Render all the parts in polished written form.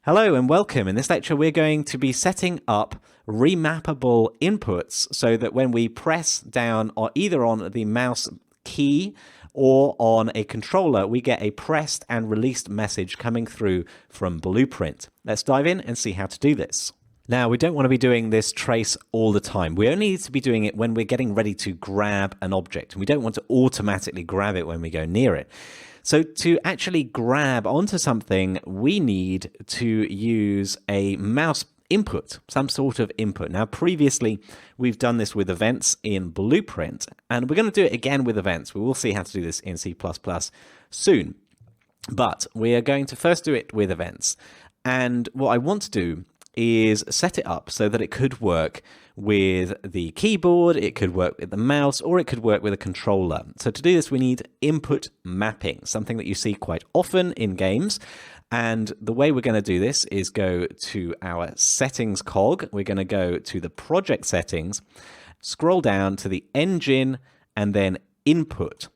Hello and welcome. In this lecture, we're going to be setting up remappable inputs so that when we press down or either on the mouse key or on a controller, we get a pressed and released message coming through from Blueprint. Let's dive in and see how to do this. Now, we don't want to be doing this trace all the time. We only need to be doing it when we're getting ready to grab an object, and we don't want to automatically grab it when we go near it. So to actually grab onto something, we need to use a mouse input, some sort of input. Now, previously, we've done this with events in Blueprint, and we're going to do it again with events. We will see how to do this in C++ soon. But we are going to first do it with events. And what I want to do is set it up so that it could work with the keyboard, it could work with the mouse, or it could work with a controller. So to do this, we need input mapping, something that you see quite often in games. And the way we're going to do this is go to our settings cog. We're going to go to the project settings, scroll down to the engine, and then input.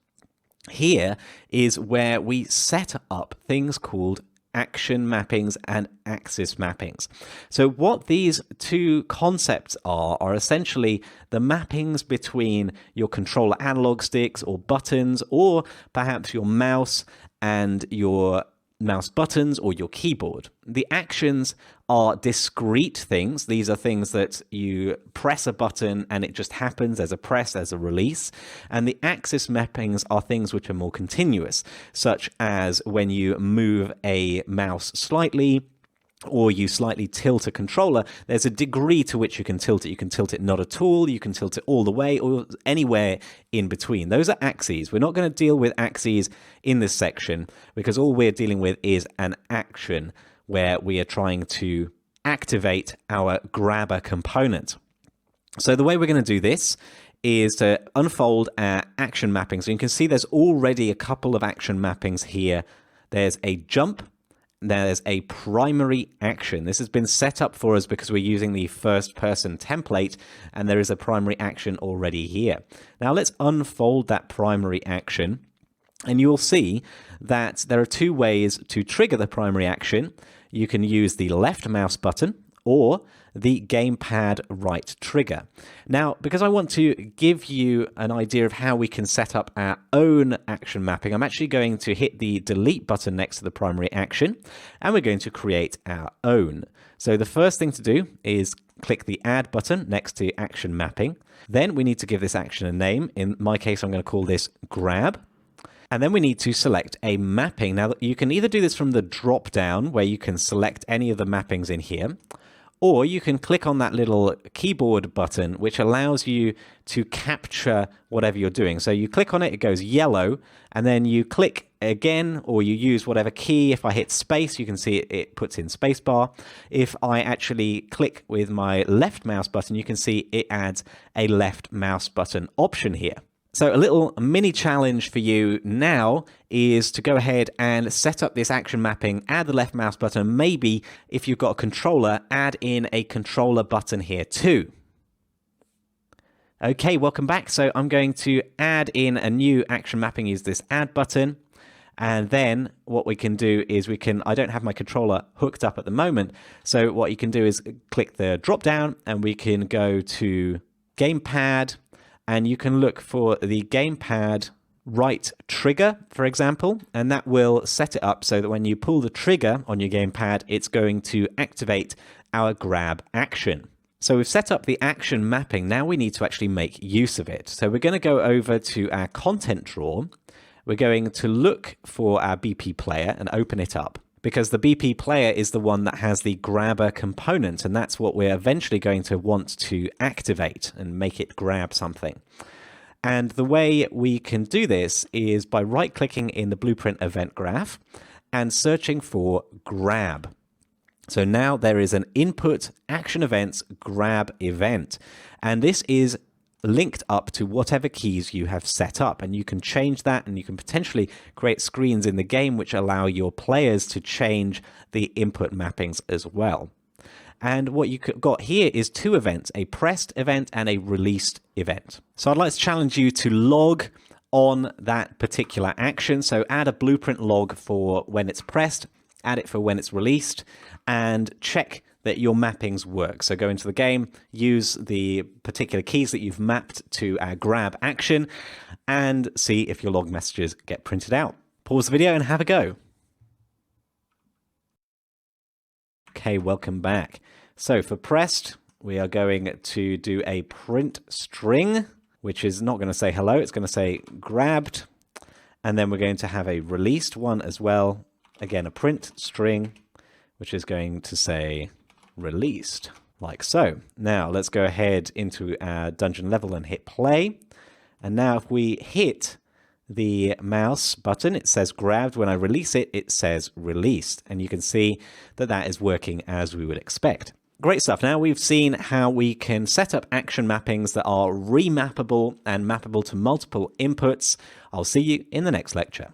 Here is where we set up things called action mappings and axis mappings. So what these two concepts are essentially the mappings between your controller analog sticks or buttons, or perhaps your mouse and your mouse buttons or your keyboard. The actions are discrete things. These are things that you press a button and it just happens. There's a press, there's a release. And the axis mappings are things which are more continuous, such as when you move a mouse slightly, or you slightly tilt a controller, there's a degree to which you can tilt it. You can tilt it not at all, you can tilt it all the way, or anywhere in between. Those are axes. We're not going to deal with axes in this section because all we're dealing with is an action where we are trying to activate our grabber component. So the way we're going to do this is to unfold our action mapping. So you can see there's already a couple of action mappings here. There's a jump. There's a primary action. This has been set up for us because we're using the first person template, and there is a primary action already here. Now let's unfold that primary action, and you'll see that there are two ways to trigger the primary action. You can use the left mouse button or the gamepad right trigger. Now, because I want to give you an idea of how we can set up our own action mapping, I'm actually going to hit the delete button next to the primary action, and we're going to create our own. So the first thing to do is click the add button next to action mapping. Then we need to give this action a name. In my case, I'm going to call this grab. And then we need to select a mapping. Now, you can either do this from the drop down where you can select any of the mappings in here, or you can click on that little keyboard button, which allows you to capture whatever you're doing. So you click on it, it goes yellow, and then you click again, or you use whatever key. If I hit space, you can see it puts in spacebar. If I actually click with my left mouse button, you can see it adds a left mouse button option here. So a little mini challenge for you now is to go ahead and set up this action mapping, add the left mouse button, maybe if you've got a controller, add in a controller button here too. Okay, welcome back. So I'm going to add in a new action mapping, use this add button. And then what we can do is I don't have my controller hooked up at the moment. So what you can do is click the drop down and we can go to gamepad. And you can look for the gamepad right trigger, for example, and that will set it up so that when you pull the trigger on your gamepad, it's going to activate our grab action. So we've set up the action mapping. Now we need to actually make use of it. So we're going to go over to our content drawer. We're going to look for our BP player and open it up, because the BP player is the one that has the grabber component, and that's what we're eventually going to want to activate and make it grab something. And the way we can do this is by right-clicking in the Blueprint event graph and searching for grab. So now there is an input action events grab event, and this is linked up to whatever keys you have set up, and you can change that, and you can potentially create screens in the game which allow your players to change the input mappings as well. And what you got here is two events, a pressed event and a released event. So I'd like to challenge you to log on that particular action. So add a Blueprint log for when it's pressed add it for when it's released, and check that your mappings work. So go into the game, use the particular keys that you've mapped to our grab action, and see if your log messages get printed out. Pause the video and have a go. Okay, welcome back. So for pressed, we are going to do a print string, which is not going to say hello, it's going to say grabbed. And then we're going to have a released one as well. Again, a print string, which is going to say released, like so. Now let's go ahead into our dungeon level and hit play. And now if we hit the mouse button, it says grabbed. When I release it, it says released. And you can see that that is working as we would expect. Great stuff. Now we've seen how we can set up action mappings that are remappable and mappable to multiple inputs. I'll see you in the next lecture.